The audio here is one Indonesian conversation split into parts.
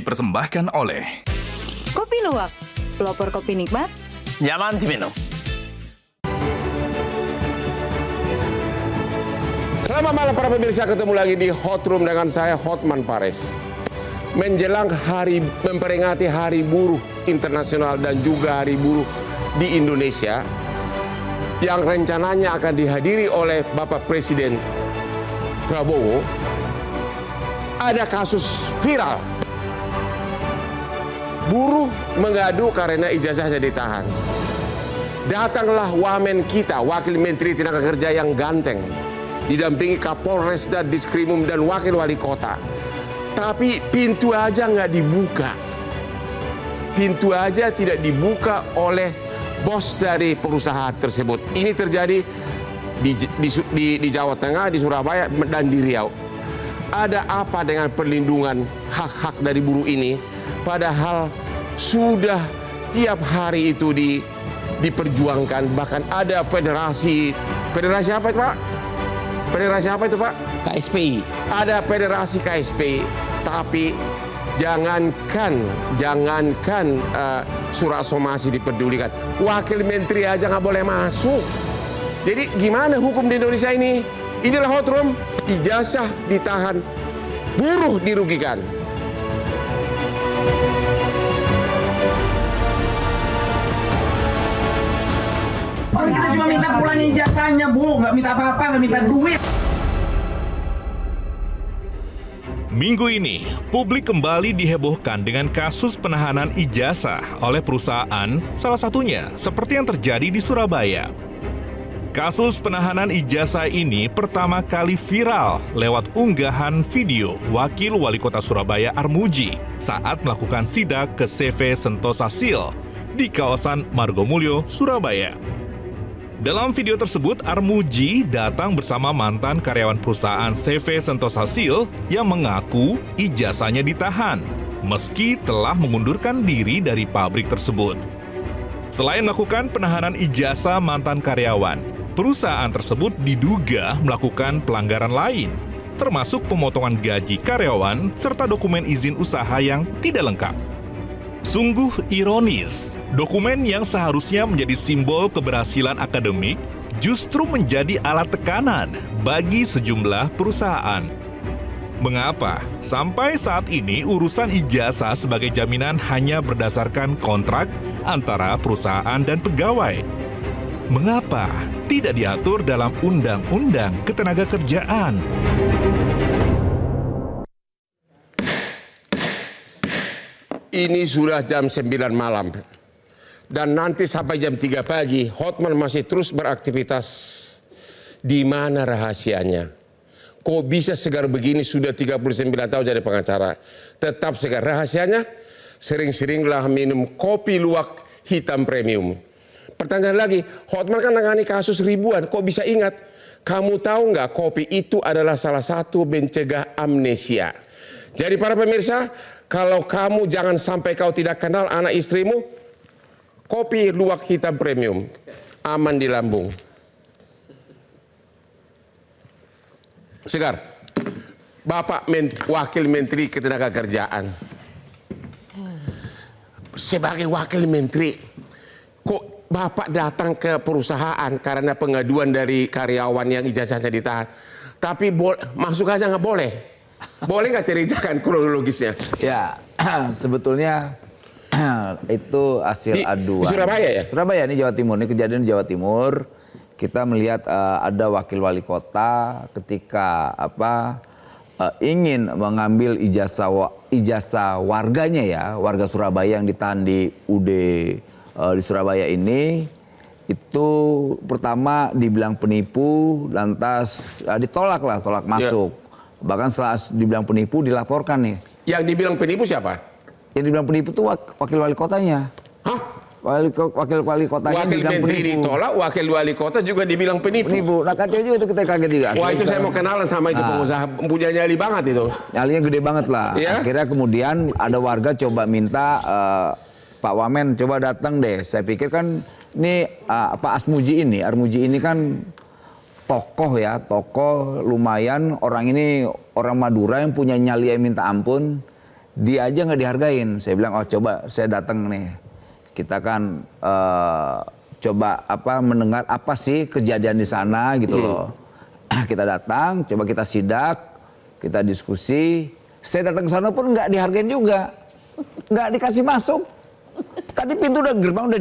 dipersembahkan oleh Kopi Luwak, pelopor kopi nikmat, nyaman diminum. Selamat malam para pemirsa, ketemu lagi di Hot Room dengan saya Hotman Paris. Menjelang memperingati Hari Buruh Internasional dan juga Hari Buruh di Indonesia yang rencananya akan dihadiri oleh Bapak Presiden Prabowo, ada kasus viral. Buruh mengadu karena ijazahnya ditahan. Datanglah wamen kita, Wakil Menteri Tenaga Kerja yang ganteng, didampingi Kapolres dan Diskrimum dan Wakil Wali Kota. Tapi pintu aja nggak dibuka. Pintu aja tidak dibuka oleh bos dari perusahaan tersebut. Ini terjadi di Jawa Tengah, di Surabaya, dan di Riau. Ada apa dengan perlindungan hak-hak dari buruh ini? Padahal sudah tiap hari itu diperjuangkan. Bahkan ada federasi apa itu Pak? Federasi apa itu Pak? KSPI. Ada federasi KSPI, tapi jangankan surat somasi dipedulikan, wakil menteri aja nggak boleh masuk. Jadi gimana hukum di Indonesia ini? Inilah Hot Room, ijazah ditahan, buruh dirugikan. Orang kita cuma minta pulang ijazahnya, Bu, nggak minta apa-apa, nggak minta duit. Minggu ini, publik kembali dihebohkan dengan kasus penahanan ijazah oleh perusahaan, salah satunya seperti yang terjadi di Surabaya. Kasus penahanan ijazah ini pertama kali viral lewat unggahan video Wakil Wali Kota Surabaya Armuji saat melakukan sidak ke CV Sentosa Sil di kawasan Margomulyo, Surabaya. Dalam video tersebut, Armuji datang bersama mantan karyawan perusahaan CV Sentosa Sil yang mengaku ijazahnya ditahan, meski telah mengundurkan diri dari pabrik tersebut. Selain melakukan penahanan ijazah mantan karyawan, perusahaan tersebut diduga melakukan pelanggaran lain, termasuk pemotongan gaji karyawan serta dokumen izin usaha yang tidak lengkap. Sungguh ironis, dokumen yang seharusnya menjadi simbol keberhasilan akademik justru menjadi alat tekanan bagi sejumlah perusahaan. Mengapa sampai saat ini urusan ijazah sebagai jaminan hanya berdasarkan kontrak antara perusahaan dan pegawai? Mengapa tidak diatur dalam Undang-Undang Ketenagakerjaan? Ini sudah jam 9 malam. Dan nanti sampai jam 3 pagi, Hotman masih terus beraktivitas. Di mana rahasianya? Kok bisa segar begini sudah 39 tahun jadi pengacara? Tetap segar. Rahasianya? Sering-seringlah minum kopi luwak hitam premium. Pertanyaan lagi, Hotman kan nangani kasus ribuan, kok bisa ingat? Kamu tahu nggak kopi itu adalah salah satu mencegah amnesia. Jadi para pemirsa, kalau kamu jangan sampai kau tidak kenal anak istrimu, kopi luwak hitam premium, aman di lambung. Segar, Bapak Wakil Menteri Ketenagakerjaan. Sebagai Wakil Menteri, kok Bapak datang ke perusahaan karena pengaduan dari karyawan yang ijazahnya ditahan. Tapi masuk aja nggak boleh. Boleh nggak ceritakan kronologisnya? Ya, sebetulnya itu hasil aduan. Di Surabaya ya? Surabaya, ini Jawa Timur. Ini kejadian di Jawa Timur. Kita melihat ada wakil wali kota ketika ingin mengambil ijazah warganya ya, warga Surabaya yang ditahan di UD di Surabaya ini, itu pertama dibilang penipu, lantas tolak masuk. Bahkan setelah dibilang penipu dilaporkan nih. Yang dibilang penipu siapa? Yang dibilang penipu itu wakil wali kotanya. Hah? Wakil wali kotanya Wakil dibilang menteri penipu. Ditolak, wakil wali kota juga dibilang penipu. Nah kacau juga itu, kita kaget juga. Wah itu saya mau kenalan sama itu pengusaha, punya nyali banget itu. Nyalinya gede banget lah. Ya? Akhirnya kemudian ada warga coba minta Pak Wamen coba datang deh. Saya pikir kan ini Armuji ini kan tokoh ya, tokoh lumayan. Orang ini orang Madura yang punya nyali yang minta ampun. dia aja nggak dihargain. Saya bilang, oh coba saya datang nih, kita kan coba mendengar apa sih kejadian di sana gitu loh. Kita datang, coba kita sidak, kita diskusi. Saya datang ke sana pun nggak dihargain juga, nggak dikasih masuk. Tadi pintu gerbang udah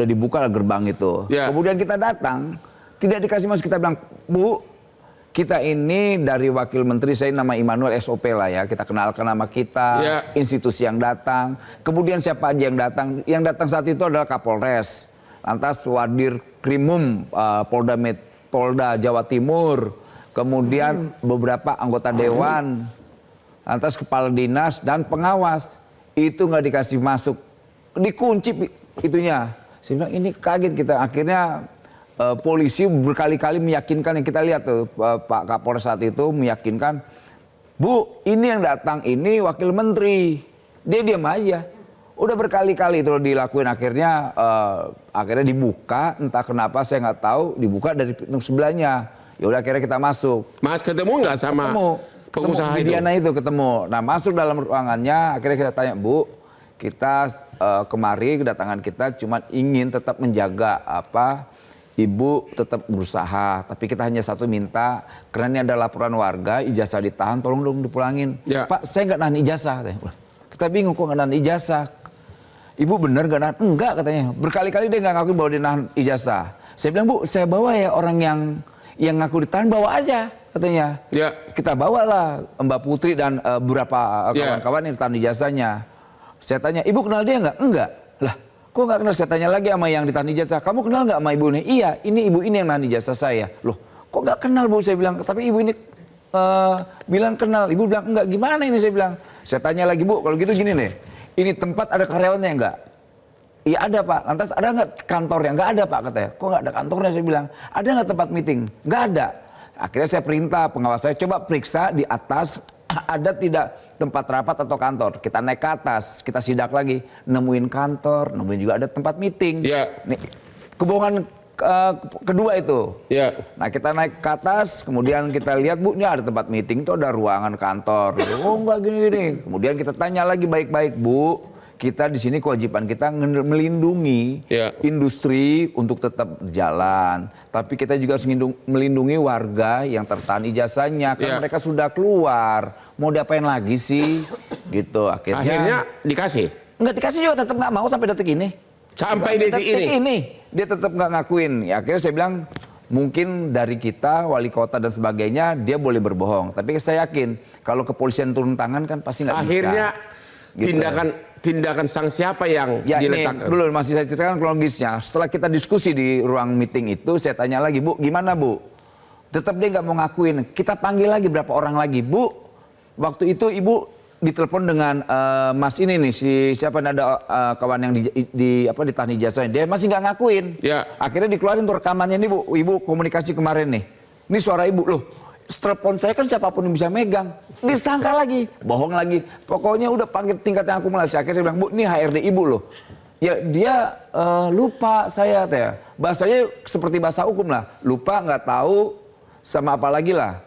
dibuka lah gerbang itu. Ya. Kemudian kita datang, tidak dikasih masuk. Kita bilang, Bu, kita ini dari wakil menteri, saya nama Immanuel SOP lah ya. Kita kenalkan nama kita, Ya. institusi yang datang. Kemudian siapa aja yang datang? Yang datang saat itu adalah Kapolres, lantas Wadir Krimum, Polda Jawa Timur, kemudian beberapa anggota dewan, lantas kepala dinas dan pengawas. Itu nggak dikasih masuk, dikunci itunya. Saya bilang ini kaget kita. Akhirnya polisi berkali-kali meyakinkan, yang kita lihat tuh Pak Kapolres saat itu meyakinkan, Bu, ini yang datang ini wakil menteri. Dia diam aja. Udah berkali-kali itu dilakuin, akhirnya dibuka, entah kenapa saya nggak tahu, dibuka dari pintu sebelahnya. Ya udah akhirnya kita masuk. Mas ketemu nggak sama pengusaha itu? Diana itu ketemu. Nah masuk dalam ruangannya, akhirnya kita tanya, Bu, kita kemari kedatangan kita cuma ingin tetap menjaga Ibu tetap berusaha, tapi kita hanya satu minta, karena ini ada laporan warga, ijazah ditahan, tolong dong dipulangin. Ya. Pak, saya nggak nahan ijazah. Kita bingung kok nggak nahan ijazah. Ibu bener nggak nahan? Enggak katanya. Berkali-kali dia nggak ngaku bahwa dia nahan ijazah. Saya bilang, Bu, saya bawa ya orang yang ngaku ditahan, bawa aja katanya. Ya. Kita bawalah Mbak Putri dan beberapa kawan-kawan yang ditahan ijazahnya. Saya tanya, Ibu kenal dia nggak? Enggak. Lah, kok nggak kenal? Saya tanya lagi sama yang ditahan ijazah, kamu kenal nggak sama ibu ini? Iya, ini ibu ini yang nahan ijazah saya. Loh, kok nggak kenal Bu? Saya bilang, tapi ibu ini bilang kenal. Ibu bilang enggak. Gimana ini? Saya bilang. Saya tanya lagi, Bu, kalau gitu gini nih, ini tempat ada karyawannya enggak? Iya ada Pak. Lantas ada nggak kantornya? Nggak ada Pak katanya. Kok nggak ada kantornya? Saya bilang, ada nggak tempat meeting? Nggak ada. Akhirnya saya perintah pengawas saya, coba periksa di atas ada tidak tempat rapat atau kantor. Kita naik ke atas, kita sidak lagi, nemuin kantor, nemuin juga ada tempat meeting. Ya. Nih, kebohongan kedua itu. Ya. Nah kita naik ke atas, kemudian kita lihat, Bu, ini ada tempat meeting, itu ada ruangan kantor. Oh enggak gini-gini. Kemudian kita tanya lagi baik-baik, Bu, kita di sini kewajiban kita melindungi industri untuk tetap berjalan. Tapi kita juga harus melindungi warga yang tertahan ijazahnya, kan mereka sudah keluar. Mau diapain lagi sih? Gitu. Akhirnya dikasih? Nggak dikasih juga, tetap nggak mau sampai detik ini. Sampai detik ini? Dia tetap nggak ngakuin. Ya, akhirnya saya bilang, mungkin dari kita, wali kota dan sebagainya, dia boleh berbohong. Tapi saya yakin, kalau kepolisian turun tangan kan pasti nggak bisa. Akhirnya gitu. tindakan sanksi apa yang diletakkan? Ini dulu masih saya ceritakan kronologisnya. Setelah kita diskusi di ruang meeting itu, saya tanya lagi, Bu, gimana Bu? Tetap dia nggak mau ngakuin. Kita panggil lagi berapa orang lagi, Bu. Waktu itu Ibu ditelepon dengan Mas ini nih, siapa ada kawan yang ditahan ijazahnya, dia masih nggak ngakuin. Ya. Akhirnya dikeluarin tuh rekamannya nih, Bu. Ibu komunikasi kemarin nih. Ini suara Ibu loh. Telepon saya kan siapapun yang bisa megang. Disangka lagi, bohong lagi. Pokoknya udah panggil tingkat yang akumulasi. Akhirnya dia bilang, Bu, ini HRD Ibu loh. Ya dia lupa saya teh. Bahasanya seperti bahasa hukum lah. Lupa, nggak tahu, sama apa lagi lah.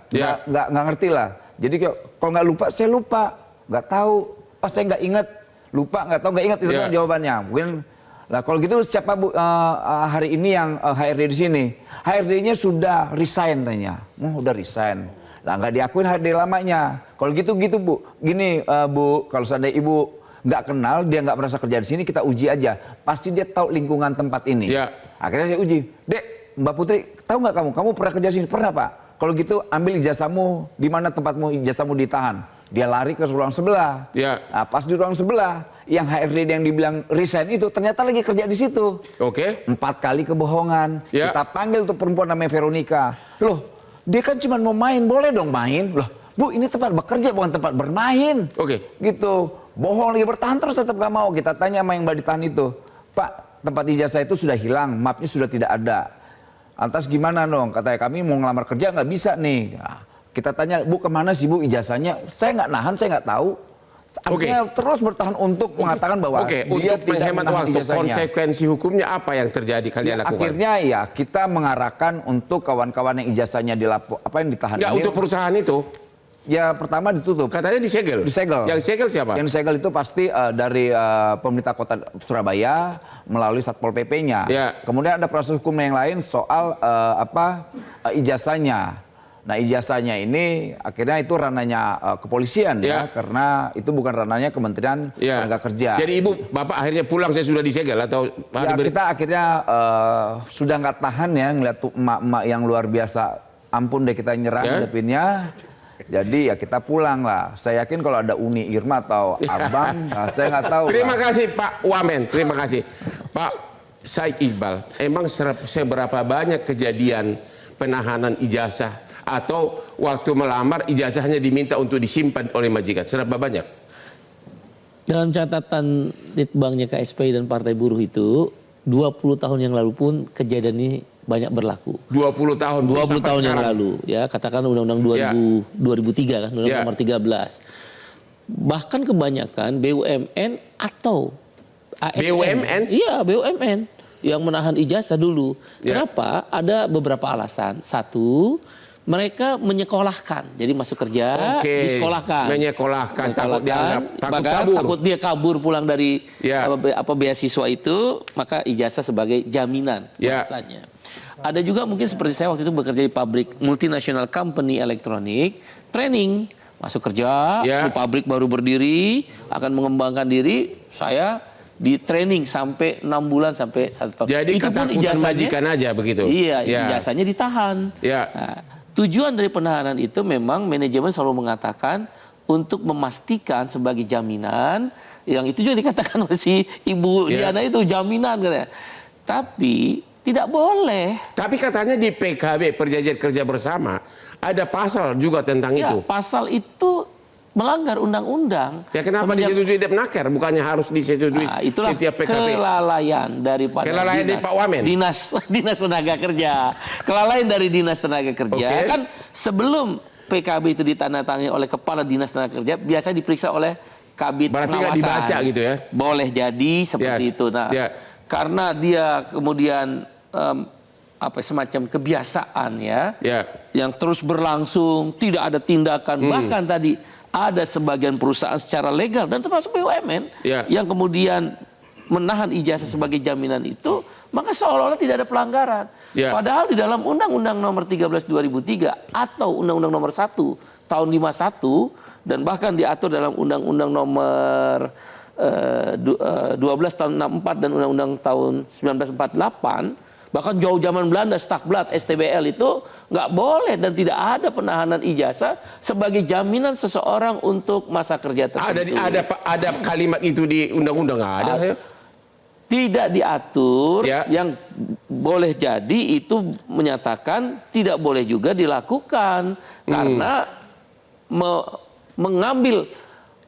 Nggak ngerti lah. Jadi kalau nggak lupa, saya lupa. Nggak tahu, pas saya nggak ingat. Lupa, nggak tahu, nggak ingat. Itu kan jawabannya. Mungkin, nah kalau gitu siapa Bu hari ini yang HRD di sini? HRD-nya sudah resign tanya. Udah resign. Lah nggak diakuin HRD lamanya. Kalau gitu Bu. Gini Bu, kalau seandainya Ibu nggak kenal, dia nggak merasa kerja di sini, kita uji aja. Pasti dia tahu lingkungan tempat ini. Ya. Akhirnya saya uji. Dek, Mbak Putri, tahu nggak kamu? Kamu pernah kerja di sini? Pernah Pak. Kalau gitu ambil ijazahmu, di mana tempatmu ijazahmu ditahan. Dia lari ke ruang sebelah. Ya. Nah, pas di ruang sebelah, yang HRD yang dibilang resign itu ternyata lagi kerja di situ. Oke. 4 kali kebohongan. Ya. Kita panggil tuh perempuan namanya Veronica. Loh, dia kan cuma mau main, boleh dong main. Loh, Bu, ini tempat bekerja bukan tempat bermain. Oke. Gitu. Bohong lagi, bertahan terus tetap gak mau. Kita tanya sama yang Mbak ditahan itu, Pak, tempat ijazah itu sudah hilang, mapnya sudah tidak ada. Lantas gimana dong? Katanya kami mau ngelamar kerja nggak bisa nih. Nah, kita tanya, Bu, kemana sih Bu ijazahnya? Saya nggak nahan, saya nggak tahu. Artinya terus bertahan untuk mengatakan bahwa dia untuk tidak menghemat menahan waktu, ijazahnya. konsekuensi hukumnya apa yang terjadi kalian lakukan? Akhirnya ya kita mengarahkan untuk kawan-kawan yang ijazahnya yang ditahan Nggak, ini. untuk perusahaan itu? Ya pertama ditutup. Katanya disegel. Disegel. Yang segel siapa? Yang disegel itu pasti dari pemerintah kota Surabaya melalui Satpol PP-nya. Ya. Kemudian ada proses hukum yang lain soal ijazahnya. Nah ijazahnya ini akhirnya itu ranahnya kepolisian ya, karena itu bukan ranahnya Kementerian Tenaga Kerja. Jadi bapak akhirnya pulang saya sudah disegel atau? Ya kita akhirnya sudah nggak tahan ya ngeliat tuh emak-emak yang luar biasa. Ampun deh kita nyerang depinnya. Jadi ya kita pulang lah. Saya yakin kalau ada Uni Irma atau Abang, saya nggak tahu. Terima kasih Pak Wamen, terima kasih. Pak Said Iqbal, emang seberapa banyak kejadian penahanan ijazah atau waktu melamar ijazahnya diminta untuk disimpan oleh majikan? Seberapa banyak? Dalam catatan Litbangnya KSPI dan Partai Buruh itu 20 tahun yang lalu pun kejadian ini banyak berlaku. 20 tahun. 20 tahun yang lalu ya, katakan Undang-Undang 2003 kan, Undang-Undang nomor 13. Bahkan kebanyakan BUMN atau ASN. BUMN? Iya, BUMN yang menahan ijazah dulu. Kenapa? Ada beberapa alasan. Satu, mereka menyekolahkan, jadi masuk kerja, disekolahkan. Menyekolahkan, takut kabur. Takut dia kabur pulang dari beasiswa itu, maka ijazah sebagai jaminan biasanya. Ada juga mungkin seperti saya waktu itu bekerja di pabrik multinational company elektronik, training, masuk kerja, di pabrik baru berdiri, akan mengembangkan diri, saya di training sampai 6 bulan sampai 1 tahun. Jadi itu pun ketakutan majikan aja begitu? Iya, ijazahnya ditahan. Nah, tujuan dari penahanan itu memang manajemen selalu mengatakan untuk memastikan sebagai jaminan, yang itu juga dikatakan oleh si Ibu Diana itu jaminan katanya. Tapi tidak boleh. Tapi katanya di PKB Perjanjian Kerja Bersama ada pasal juga tentang itu. Pasal itu melanggar undang-undang. Ya kenapa disetujui Depnaker bukannya harus disetujui setiap PKB? Kelalaian daripada dari Pak Wamen. Dinas Tenaga Kerja. Kelalaian dari Dinas Tenaga Kerja. Kan sebelum PKB itu ditandatangani oleh Kepala Dinas Tenaga Kerja biasa diperiksa oleh Kabid Pengawasan. Berarti nggak dibaca gitu ya? Boleh jadi seperti itu. Nah, karena dia kemudian semacam kebiasaan yang terus berlangsung, tidak ada tindakan, bahkan tadi ada sebagian perusahaan secara legal dan termasuk BUMN yang kemudian menahan ijazah sebagai jaminan itu, maka seolah-olah tidak ada pelanggaran. Padahal di dalam Undang-Undang nomor 13 2003 atau Undang-Undang nomor 1 tahun 51 dan bahkan diatur dalam Undang-Undang nomor 12 tahun 64 dan Undang-Undang tahun 1948, bahkan jauh zaman Belanda, Stakblad, STBL itu nggak boleh dan tidak ada penahanan ijazah sebagai jaminan seseorang untuk masa kerja tertentu. Ada kalimat itu di undang-undang nggak ada? Tidak diatur. Yang boleh jadi itu menyatakan tidak boleh juga dilakukan karena mengambil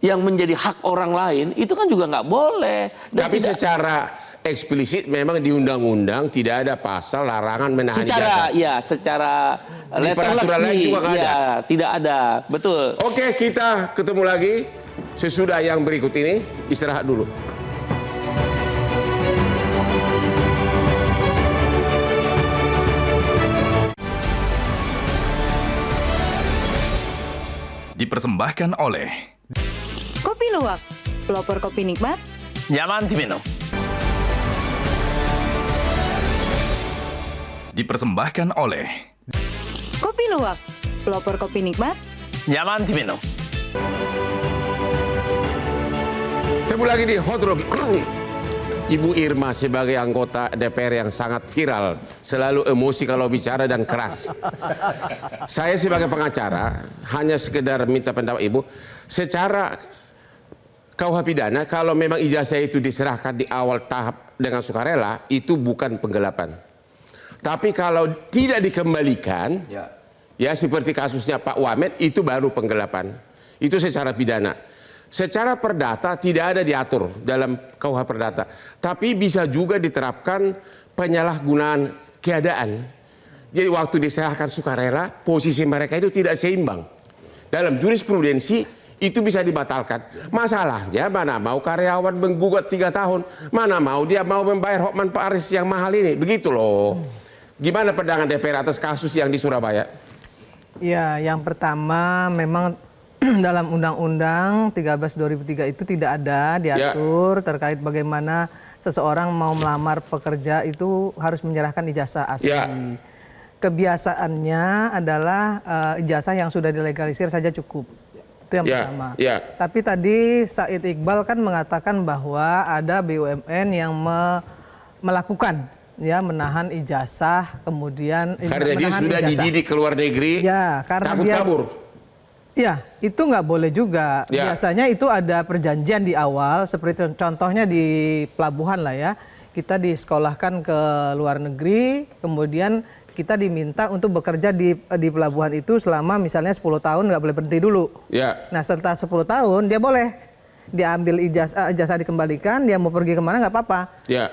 yang menjadi hak orang lain itu kan juga nggak boleh. Dan tapi secara eksplisit memang di undang-undang tidak ada pasal larangan menahan ijazah. Secara peraturan lain juga nggak ada. Tidak ada, betul. Oke, kita ketemu lagi sesudah yang berikut ini. Istirahat dulu. Dipersembahkan oleh Kopi Luwak, pelopor kopi nikmat, nyaman diminum. Dipersembahkan oleh Kopi Luwak, pelopor kopi nikmat, nyaman diminum. Ketemu lagi di Hot Room. Ibu Irma sebagai anggota DPR yang sangat viral, selalu emosi kalau bicara dan keras. Saya sebagai pengacara hanya sekedar minta pendapat Ibu, secara KUH pidana kalau memang ijazah itu diserahkan di awal tahap dengan sukarela itu bukan penggelapan. Tapi kalau tidak dikembalikan, ya seperti kasusnya Pak Wamen itu baru penggelapan. Itu secara pidana. Secara perdata tidak ada diatur dalam KUH Perdata. Tapi bisa juga diterapkan penyalahgunaan keadaan. Jadi waktu diserahkan sukarela, posisi mereka itu tidak seimbang. Dalam jurisprudensi itu bisa dibatalkan. Masalahnya mana mau karyawan menggugat 3 tahun, mana mau dia mau membayar Hotman Paris yang mahal ini. Begitu loh. Gimana pandangan DPR atas kasus yang di Surabaya? Ya, yang pertama memang dalam Undang-Undang 13 2003 itu tidak ada diatur terkait bagaimana seseorang mau melamar pekerja itu harus menyerahkan ijazah asli. Kebiasaannya adalah ijazah yang sudah dilegalisir saja cukup. Itu yang pertama. Tapi tadi Said Iqbal kan mengatakan bahwa ada BUMN yang melakukan menahan ijazah, kemudian karena dia sudah dididik ke luar negeri, karena kabur. Ya, itu nggak boleh juga. Biasanya itu ada perjanjian di awal, seperti contohnya di pelabuhan lah ya. Kita disekolahkan ke luar negeri, kemudian kita diminta untuk bekerja di pelabuhan itu selama misalnya 10 tahun, nggak boleh berhenti dulu. Nah, setelah 10 tahun dia boleh diambil ijazah dikembalikan, dia mau pergi kemana nggak apa-apa.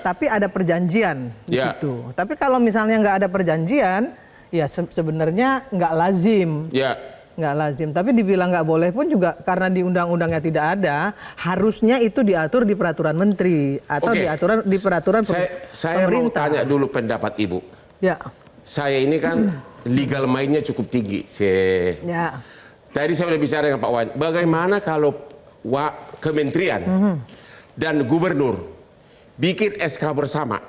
Tapi ada perjanjian di situ. Tapi kalau misalnya nggak ada perjanjian, ya sebenarnya nggak lazim. Nggak lazim, tapi dibilang nggak boleh pun juga karena di undang-undangnya tidak ada, harusnya itu diatur di peraturan menteri atau di peraturan pemerintah. Saya mau tanya dulu pendapat Ibu. Saya ini kan legal mind-nya cukup tinggi. Tadi saya sudah bicara dengan Pak Wan, bagaimana kalau kementerian dan gubernur bikin SK bersama,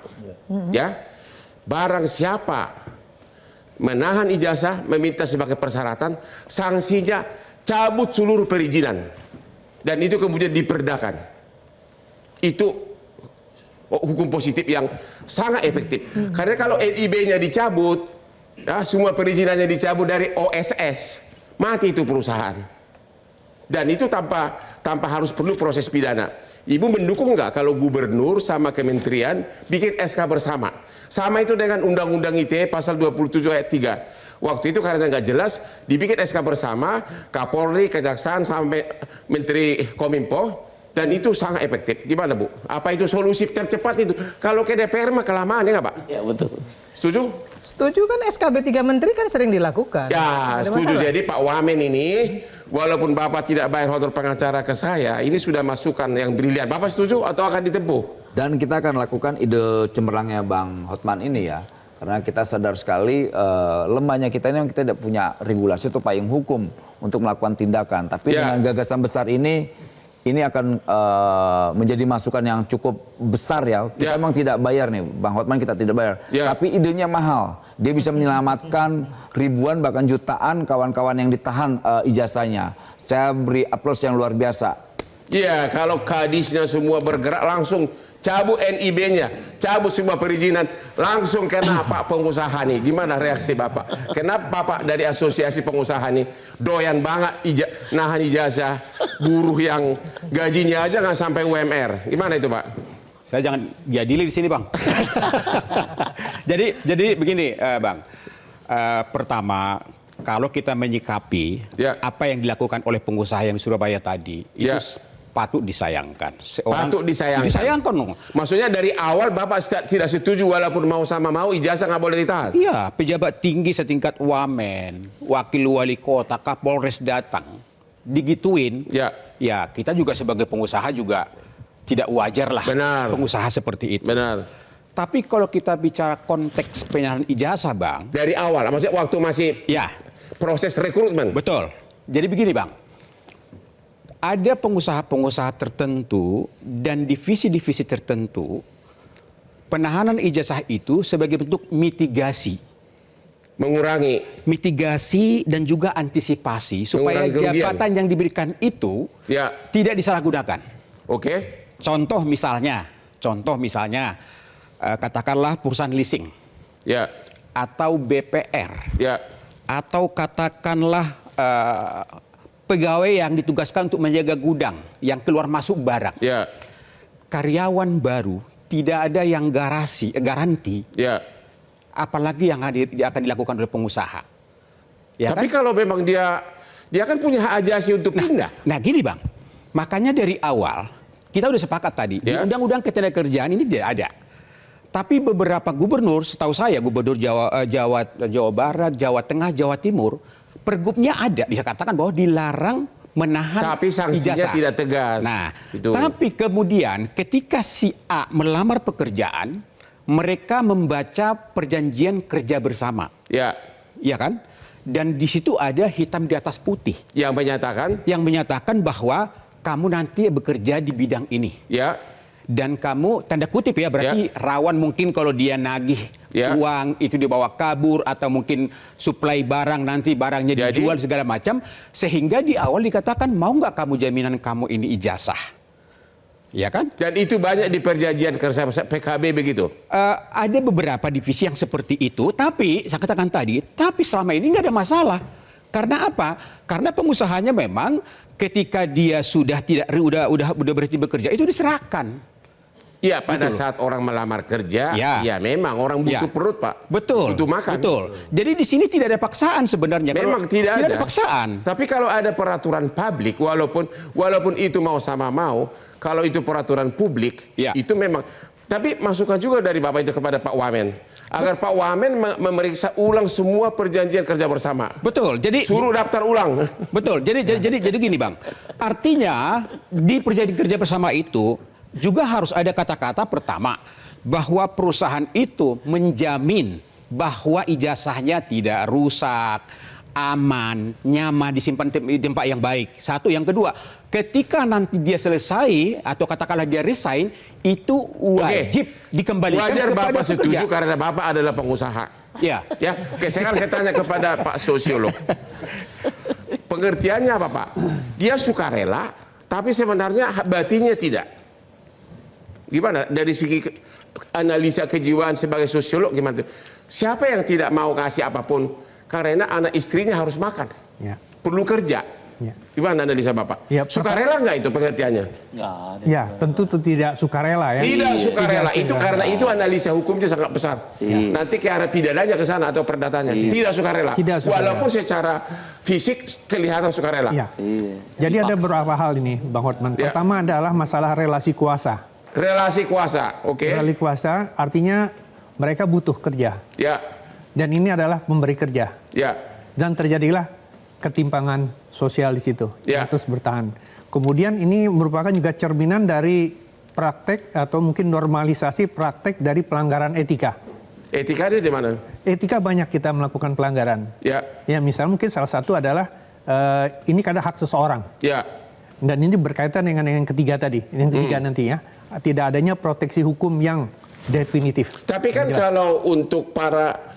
barang siapa menahan ijazah, meminta sebagai persyaratan, sanksinya cabut seluruh perizinan. Dan itu kemudian diperdakan. Itu hukum positif yang sangat efektif. Karena kalau NIB-nya dicabut, semua perizinannya dicabut dari OSS, mati itu perusahaan. Dan itu tanpa harus perlu proses pidana. Ibu mendukung nggak kalau gubernur sama kementerian bikin SK bersama? Sama itu dengan Undang-Undang ITE pasal 27 ayat 3. Waktu itu karena nggak jelas, dibikin SK bersama, Kapolri, Kejaksaan, sampai Menteri Kominfo, dan itu sangat efektif. Gimana Bu? Apa itu solusi tercepat itu? Kalau ke DPR mah kelamaan ya nggak Pak? Ya betul. Setuju? Setuju kan, SKB 3 Menteri kan sering dilakukan. Ya, setuju. Jadi Pak Wamen ini, walaupun Bapak tidak bayar honor pengacara ke saya, ini sudah masukan yang brilian. Bapak setuju atau akan ditempuh? Dan kita akan lakukan ide cemerlangnya Bang Hotman ini ya. Karena kita sadar sekali lemahnya kita ini, kita tidak punya regulasi atau payung hukum untuk melakukan tindakan. Tapi dengan gagasan besar ini akan menjadi masukan yang cukup besar ya. Kita memang tidak bayar nih, Bang Hotman, kita tidak bayar. Tapi idenya mahal. Dia bisa menyelamatkan ribuan bahkan jutaan kawan-kawan yang ditahan ijazahnya. Saya beri aplaus yang luar biasa. Iya, kalau kadisnya semua bergerak langsung cabut NIB-nya, cabut semua perizinan, langsung kena Pak pengusaha nih. Gimana reaksi Bapak? Kenapa Bapak dari asosiasi pengusaha nih doyan banget nahan ijazah buruh yang gajinya aja nggak sampai UMR? Gimana itu Pak? Saya jangan diadili di sini Bang. jadi begini Bang. Pertama, kalau kita menyikapi apa yang dilakukan oleh pengusaha yang di Surabaya tadi, itu patut disayangkan. Patut disayangkan. Disayangkan dong. Maksudnya dari awal Bapak tidak setuju walaupun mau sama mau ijazah nggak boleh ditahan? Iya, pejabat tinggi setingkat Wamen, wakil wali kota, Kapolres datang, digituin. Ya, kita juga sebagai pengusaha juga tidak wajar lah. Pengusaha seperti itu. Tapi kalau kita bicara konteks penyerahan ijazah Bang. Dari awal, maksudnya waktu masih proses rekrutmen. Betul. Jadi begini Bang. Ada pengusaha-pengusaha tertentu dan divisi-divisi tertentu, penahanan ijazah itu sebagai bentuk mitigasi. Mengurangi. Mitigasi dan juga antisipasi supaya jabatan yang diberikan itu tidak disalahgunakan. Contoh misalnya, katakanlah perusahaan leasing. Atau BPR. Atau katakanlah pegawai yang ditugaskan untuk menjaga gudang yang keluar masuk barang. Karyawan baru tidak ada yang garanti. Apalagi yang akan dilakukan oleh pengusaha. Tapi kalau memang dia kan punya hak ajasi untuk pindah. Nah gini Bang, makanya dari awal kita udah sepakat tadi di Undang-Undang Ketenagakerjaan ini tidak ada. Tapi beberapa gubernur, setahu saya gubernur Jawa Barat, Jawa Tengah, Jawa Timur, pergubnya ada, bisa katakan bahwa dilarang menahan ijazah. Tapi sanksinya tidak tegas. Nah, tapi kemudian ketika si A melamar pekerjaan, mereka membaca perjanjian kerja bersama. Iya kan? Dan di situ ada hitam di atas putih. Yang menyatakan bahwa kamu nanti bekerja di bidang ini. Ya. Dan kamu, tanda kutip ya, berarti rawan mungkin kalau dia nagih uang itu dibawa kabur, atau mungkin suplai barang, nanti barangnya dijual segala macam. Sehingga di awal dikatakan, mau nggak kamu jaminan kamu ini ijazah? Ya kan? Dan itu banyak di perjanjian kerja PKB begitu? Ada beberapa divisi yang seperti itu, tapi saya katakan tadi, tapi selama ini nggak ada masalah. Karena apa? Karena pengusahanya memang ketika dia sudah udah berhenti bekerja, itu diserahkan. Iya, pada saat orang melamar kerja, ya memang orang butuh perut, Pak. Betul. Butuh makan. Betul. Jadi di sini tidak ada paksaan sebenarnya. Memang tidak ada paksaan. Tapi kalau ada peraturan publik, walaupun itu mau sama mau, kalau itu peraturan publik, itu memang. Tapi masukan juga dari Bapak itu kepada Pak Wamen, agar Pak Wamen memeriksa ulang semua perjanjian kerja bersama. Betul. Jadi suruh daftar ulang. Betul. Jadi gini, Bang. Artinya di perjanjian kerja bersama itu juga harus ada kata-kata pertama bahwa perusahaan itu menjamin bahwa ijazahnya tidak rusak, aman, nyaman, disimpan di tempat yang baik. Satu, yang kedua, ketika nanti dia selesai atau katakanlah dia resign, itu wajib dikembalikan Wajar kepada Bapak pekerja. setuju karena Bapak adalah pengusaha. Ya. Oke, sekarang saya tanya kepada Pak sosiolog. Pengertiannya apa, Pak? Dia sukarela, tapi sebenarnya batinnya tidak. Gimana dari segi analisa kejiwaan sebagai sosiolog gimana? Siapa yang tidak mau kasih apapun karena anak istrinya harus makan, perlu kerja? Gimana analisa Bapak? Sukarela nggak itu pengertiannya? Ya, tentu tidak sukarela ya. Tidak sukarela, itu karena itu analisa hukumnya sangat besar. Nanti ke arah pidananya ke sana atau perdatanya. Tidak sukarela. Walaupun secara fisik kelihatan sukarela. Jadi ada beberapa hal ini, Bang Hotman. Pertama adalah masalah relasi kuasa. Relasi kuasa, oke. Relasi kuasa artinya mereka butuh kerja. Dan ini adalah pemberi kerja. Dan terjadilah ketimpangan sosial di situ. Terus bertahan. Kemudian ini merupakan juga cerminan dari praktek atau mungkin normalisasi praktek dari pelanggaran etika. Etika itu di mana? Etika banyak kita melakukan pelanggaran. Ya, misal mungkin salah satu adalah ini kadang hak seseorang. Dan ini berkaitan dengan yang ketiga tadi. Yang ketiga nanti ya. Tidak adanya proteksi hukum yang definitif. Tapi kan kalau untuk para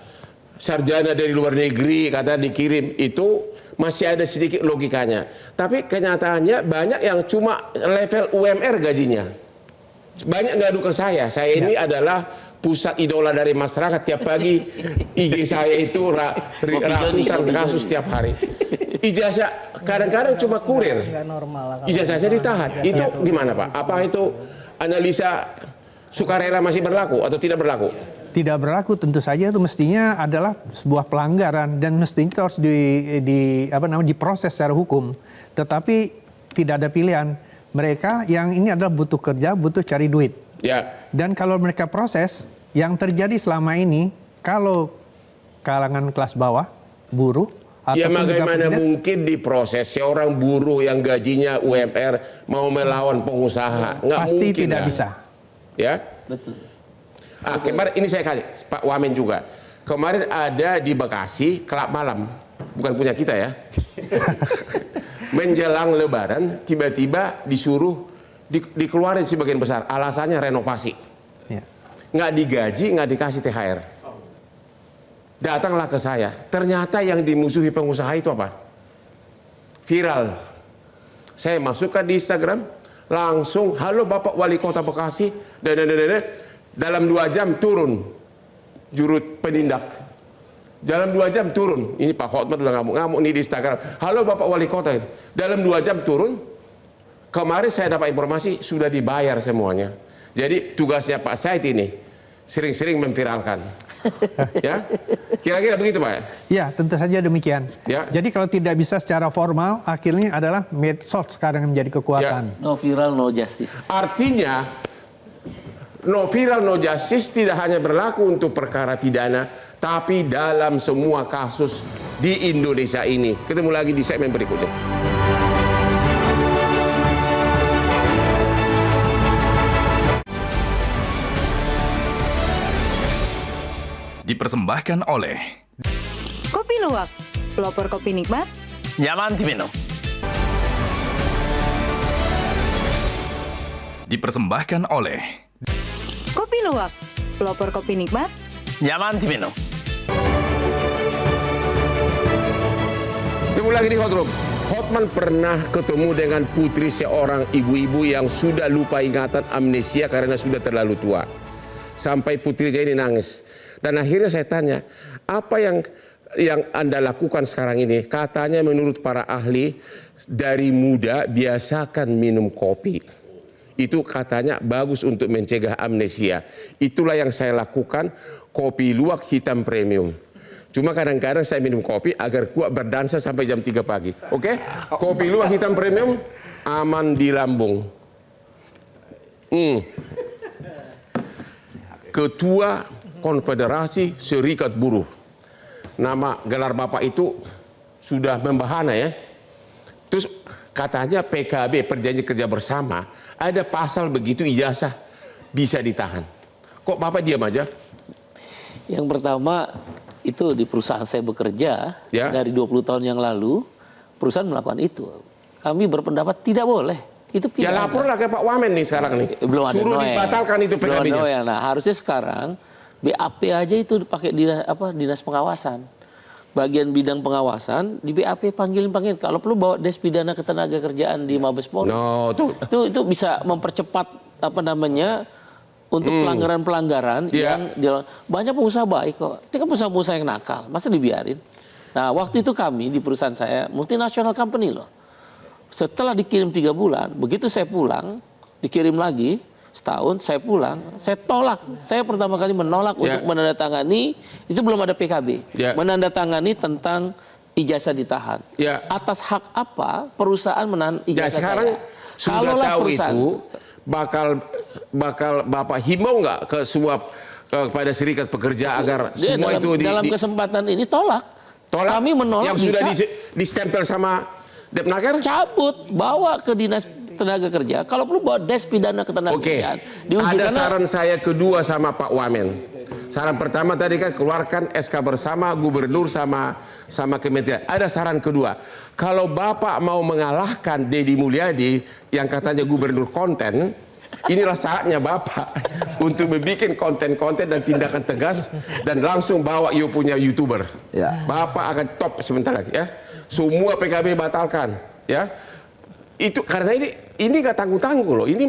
sarjana dari luar negeri kata dikirim itu masih ada sedikit logikanya. Tapi kenyataannya banyak yang cuma level UMR gajinya. Banyak ngadu ke saya. Saya ini adalah pusat idola dari masyarakat. Tiap pagi IG saya itu ratusan kasus tiap hari. Ijazah kadang-kadang cuma kurir. Ijazah saya ditahan. Itu gimana Pak? Apa itu analisa sukarela masih berlaku atau tidak berlaku? Tidak berlaku, tentu saja itu mestinya adalah sebuah pelanggaran dan mestinya itu harus diproses secara hukum. Tetapi tidak ada pilihan. Mereka yang ini adalah butuh kerja, butuh cari duit. Dan kalau mereka proses, yang terjadi selama ini kalau kalangan kelas bawah, buruh, ya bagaimana mungkin diproses seorang buruh yang gajinya UMR mau melawan pengusaha? Nggak pasti mungkin tidak bisa. Ya, betul. Kemarin ini saya kasih Pak Wamen juga. Kemarin ada di Bekasi klub malam, bukan punya kita ya. Menjelang Lebaran tiba-tiba disuruh dikeluarin sebagian besar. Alasannya renovasi. Nggak digaji, nggak dikasih THR. Datanglah ke saya. Ternyata yang dimusuhi pengusaha itu apa? Viral. Saya masukkan di Instagram, langsung, halo Bapak Wali Kota Bekasi, dalam 2 jam turun jurut penindak. Dalam 2 jam turun. Ini Pak Hotman udah ngamuk-ngamuk nih di Instagram. Halo Bapak Wali Kota. Dalam 2 jam turun. Kemarin saya dapat informasi sudah dibayar semuanya. Jadi tugasnya Pak Said ini sering-sering memviralkan. Ya, kira-kira begitu Pak? Ya, tentu saja demikian. Jadi kalau tidak bisa secara formal, akhirnya adalah medsos sekarang menjadi kekuatan. No viral, no justice. Artinya, no viral, no justice tidak hanya berlaku untuk perkara pidana, tapi dalam semua kasus di Indonesia ini. Ketemu lagi di segmen berikutnya. Dipersembahkan oleh Kopi Luwak, pelopor kopi nikmat, nyaman diminum. Dipersembahkan oleh Kopi Luwak, pelopor kopi nikmat, nyaman diminum. Ketemu lagi di Hot Room. Hotman pernah ketemu dengan putri seorang ibu-ibu yang sudah lupa ingatan, amnesia karena sudah terlalu tua. Sampai putrinya ini nangis. Dan akhirnya saya tanya, apa yang Anda lakukan sekarang ini? Katanya menurut para ahli, dari muda biasakan minum kopi. Itu katanya bagus untuk mencegah amnesia. Itulah yang saya lakukan, kopi luwak hitam premium. Cuma kadang-kadang saya minum kopi agar kuat berdansa sampai jam 3 pagi. Oke? Kopi luwak hitam premium, aman di lambung. Ketua Konfederasi Serikat Buruh. Nama gelar Bapak itu sudah membahana ya. Terus katanya PKB, perjanjian kerja bersama, ada pasal begitu ijazah bisa ditahan. Kok Bapak diam aja? Yang pertama, itu di perusahaan saya bekerja dari 20 tahun yang lalu, perusahaan melakukan itu. Kami berpendapat tidak boleh. Itu pidana. Ya laporlah ke Pak Wamen nih sekarang nih. Belum ada suruh dibatalkan itu PKB-nya. Nah, harusnya sekarang BAP aja itu dipakai dinas pengawasan. Bagian bidang pengawasan di BAP panggilin. Kalau perlu bawa des pidana ketenaga kerjaan di Mabes Polri. Itu bisa mempercepat untuk pelanggaran-pelanggaran yang banyak pengusaha baik kok. Ini kan pengusaha-pengusaha yang nakal, masa dibiarin? Nah, waktu itu kami di perusahaan saya, multinational company loh. Setelah dikirim 3 bulan, begitu saya pulang, dikirim lagi, setahun saya pulang, saya tolak. Saya pertama kali menolak untuk menandatangani, itu belum ada PKB. Menandatangani tentang ijazah ditahan. Atas hak apa perusahaan menahan ijazah sekarang saya? Sudah tahu itu, bakal Bapak himbau nggak ke semua kepada serikat pekerja agar semua itu dalam kesempatan ini tolak. Kami menolak yang sudah distempel sama Depnaker, cabut, bawa ke dinas tenaga kerja. Kalau perlu bawa des pidana ketenaga kerjaan. Ada saran saya kedua sama Pak Wamen. Saran pertama tadi kan keluarkan SK bersama gubernur sama kementerian. Ada saran kedua. Kalau Bapak mau mengalahkan Deddy Mulyadi yang katanya gubernur konten, inilah saatnya Bapak untuk membuat konten-konten dan tindakan tegas dan langsung bawa punya YouTuber. Bapak akan top sebentar lagi ya. Semua PKB batalkan ya. Itu karena ini nggak tanggung-tanggung loh. Ini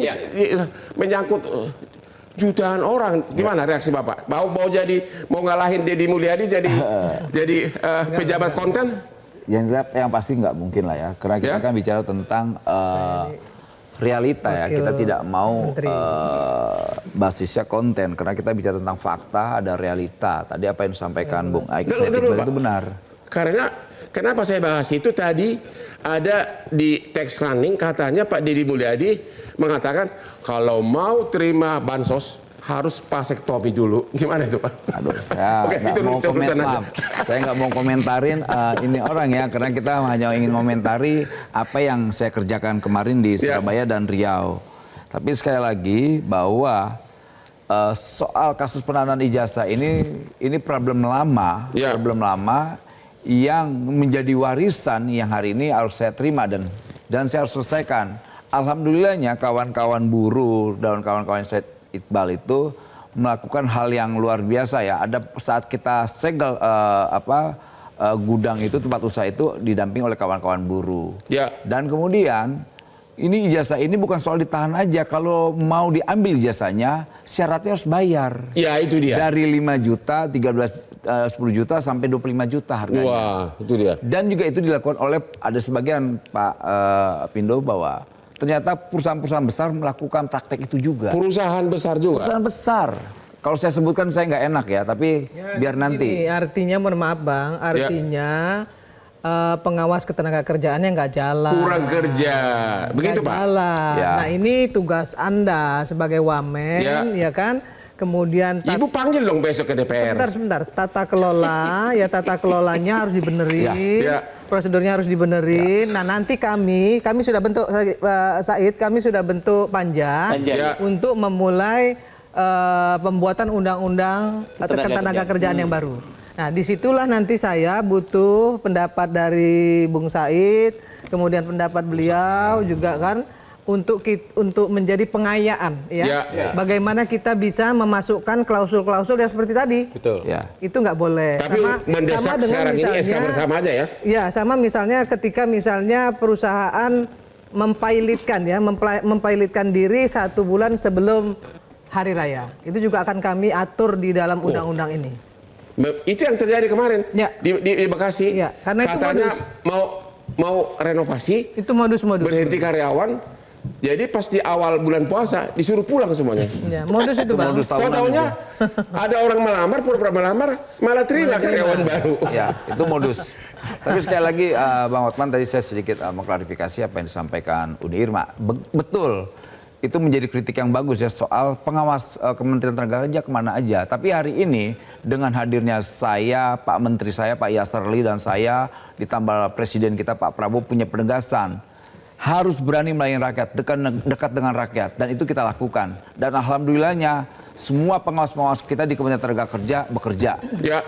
menyangkut jutaan orang. Gimana reaksi Bapak? Mau mau ngalahin Deddy Mulyadi jadi pejabat konten? Yang pasti nggak mungkin lah ya, karena kita kan bicara tentang realita ya, kita tidak mau basisnya konten, karena kita bicara tentang fakta, ada realita. Tadi apa yang disampaikan Bung Aik itu benar. Karena kenapa saya bahas itu tadi ada di teks running katanya Pak Deddy Mulyadi mengatakan kalau mau terima bansos harus pasek topi dulu. Gimana itu Pak? Aduh, saya nggak mau saya nggak mau komentarin ini orang ya, karena kita hanya ingin komentari apa yang saya kerjakan kemarin di Surabaya dan Riau. Tapi sekali lagi bahwa soal kasus penahanan ijazah ini problem lama, problem lama yang menjadi warisan yang hari ini harus saya terima dan saya harus selesaikan. Alhamdulillahnya kawan-kawan buruh dan kawan-kawan saya Iqbal itu melakukan hal yang luar biasa ya. Ada saat kita segel gudang itu, tempat usaha itu didamping oleh kawan-kawan buruh. Dan kemudian ini ijazah ini bukan soal ditahan aja. Kalau mau diambil ijazahnya, syaratnya harus bayar. Ya itu dia. Dari 5 juta, 10 juta sampai 25 juta harganya. Wah, itu dia. Dan juga itu dilakukan oleh ada sebagian Pak Pindo bahwa ternyata perusahaan-perusahaan besar melakukan praktek itu juga. Perusahaan besar juga? Perusahaan besar. Kalau saya sebutkan saya nggak enak ya, tapi biar nanti. Ini artinya, mohon maaf Bang, artinya pengawas ketenaga kerjaannya nggak jalan. Kurang kerja. Begitu Pak? Jalan. Nah ini tugas Anda sebagai Wamen, ya kan? Kemudian Ibu panggil dong besok ke DPR. Sebentar. Tata kelola, tata kelolanya harus dibenerin. Prosedurnya harus dibenerin. Nah nanti kami sudah bentuk Said, kami sudah bentuk panja untuk memulai pembuatan undang-undang ketenaga kerjaan yang baru. Nah, disitulah nanti saya butuh pendapat dari Bung Said, kemudian pendapat beliau juga kan untuk menjadi pengayaan ya. Bagaimana kita bisa memasukkan klausul-klausul yang seperti tadi. Betul. Ya. Itu nggak boleh. Tapi mendesak sama dengan sekarang misalnya, ini SK bersama aja ya. Ya, sama misalnya ketika misalnya perusahaan mempilotkan diri 1 bulan sebelum hari raya. Itu juga akan kami atur di dalam undang-undang ini. Itu yang terjadi kemarin di Bekasi. Ya, karena katanya itu mau renovasi. Itu modus-modus. Berhenti karyawan. Jadi pas di awal bulan puasa disuruh pulang semuanya. Ya, modus itu Bang. Tahu-taunya ada orang melamar, pura-pura melamar, malah terima karyawan baru. Ya, itu modus. Tapi sekali lagi Bang Hotman tadi saya sedikit mengklarifikasi apa yang disampaikan Uni Irma. Betul. Itu menjadi kritik yang bagus ya soal pengawas Kementerian Tenaga Kerja kemana aja. Tapi hari ini dengan hadirnya saya, Pak Menteri saya, Pak Yasserli dan saya, ditambah Presiden kita Pak Prabowo punya penegasan. Harus berani melayani rakyat, dekat dengan rakyat. Dan itu kita lakukan. Dan alhamdulillahnya semua pengawas-pengawas kita di Kementerian Tenaga Kerja bekerja. Ya.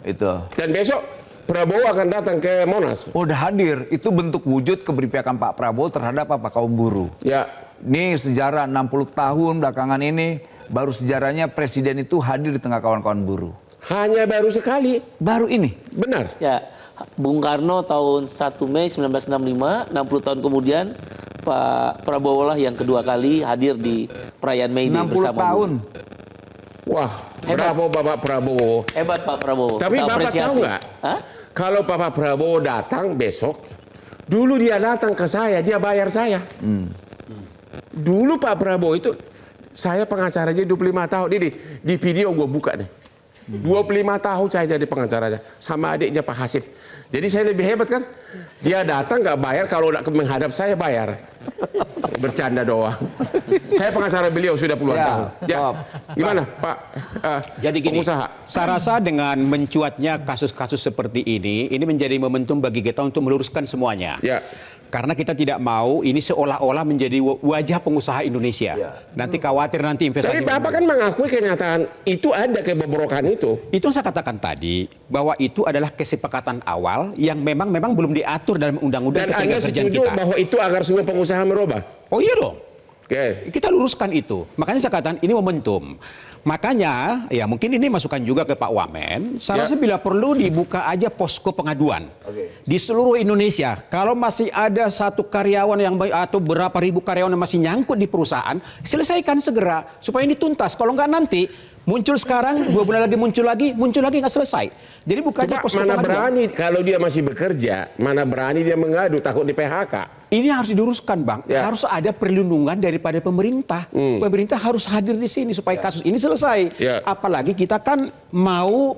Itu. Dan besok Prabowo akan datang ke Monas. Udah hadir. Itu bentuk wujud keberpihakan Pak Prabowo terhadap kaum buruh. Ya. Ini sejarah 60 tahun belakangan ini, baru sejarahnya Presiden itu hadir di tengah kawan-kawan buruh. Hanya baru sekali. Baru ini. Benar. Ya, Bung Karno tahun 1 Mei 1965, 60 tahun kemudian Pak Prabowo lah yang kedua kali hadir di perayaan May Day 60 bersama tahun. Wah, bravo Bapak Prabowo. Hebat Pak Prabowo. Tapi Kita Bapak apresiasi. tahu nggak? Kalau Bapak Prabowo datang besok, dulu dia datang ke saya, dia bayar saya. Dulu Pak Prabowo itu, saya pengacaranya 25 tahun. Ini di video gue buka nih. 25 tahun saya jadi pengacaranya. Sama adiknya Pak Hasib. Jadi saya lebih hebat kan? Dia datang nggak bayar, kalau menghadap saya bayar. Bercanda doang. Saya pengacara beliau sudah puluhan tahun. Ya. Gimana Pak? Jadi gini, pengusaha. saya rasa dengan mencuatnya kasus-kasus seperti ini menjadi momentum bagi kita untuk meluruskan semuanya. Ya. Karena kita tidak mau ini seolah-olah menjadi wajah pengusaha Indonesia. Nanti khawatir nanti investasi. Tapi Bapak kan mengakui kenyataan itu ada kebobrokan itu. Itu yang saya katakan tadi, bahwa itu adalah kesepakatan awal yang memang belum diatur dalam undang-undang Dan Anda ketenagakerjaan setuju kita. bahwa itu agar semua pengusaha merubah? Oh iya dong. Oke. Kita luruskan itu. Makanya saya katakan ini momentum. Makanya ya mungkin ini masukan juga ke Pak Wamen. Saya rasa bila perlu dibuka aja posko pengaduan di seluruh Indonesia. Kalau masih ada satu karyawan yang atau berapa ribu karyawan yang masih nyangkut di perusahaan, selesaikan segera supaya ini tuntas. Kalau nggak nanti muncul sekarang, 2 bulan lagi muncul lagi nggak selesai. Jadi buka aja posko mana pengaduan. berani kalau dia masih bekerja, mana berani dia mengadu takut di PHK. Ini harus diluruskan, Bang. Harus ada perlindungan daripada pemerintah. Pemerintah harus hadir di sini supaya kasus ini selesai. Apalagi kita kan mau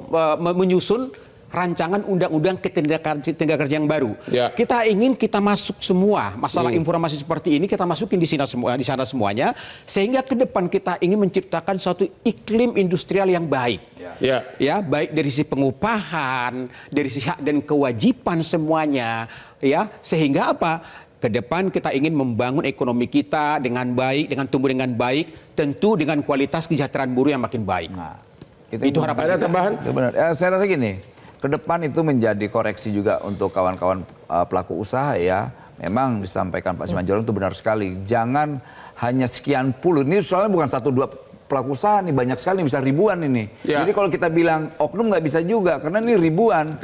menyusun rancangan undang-undang ketenagakerjaan yang baru. Kita ingin kita masuk semua masalah informasi seperti ini kita masukin di sana semuanya sehingga ke depan kita ingin menciptakan suatu iklim industrial yang baik. Ya, baik dari sisi pengupahan, dari sisi hak dan kewajiban semuanya, ya, sehingga apa? Ke depan kita ingin membangun ekonomi kita dengan baik, dengan tumbuh dengan baik, tentu dengan kualitas kesejahteraan buruh yang makin baik. Nah, itu harapan. Ada tambahan? Itu benar. Saya rasa gini, ke depan itu menjadi koreksi juga untuk kawan-kawan pelaku usaha ya. Memang disampaikan Pak Simanjorong itu benar sekali. Jangan hanya sekian puluh. Ini soalnya bukan 1-2 pelaku usaha nih, banyak sekali, bisa ribuan ini. Jadi kalau kita bilang oknum nggak bisa juga, karena ini ribuan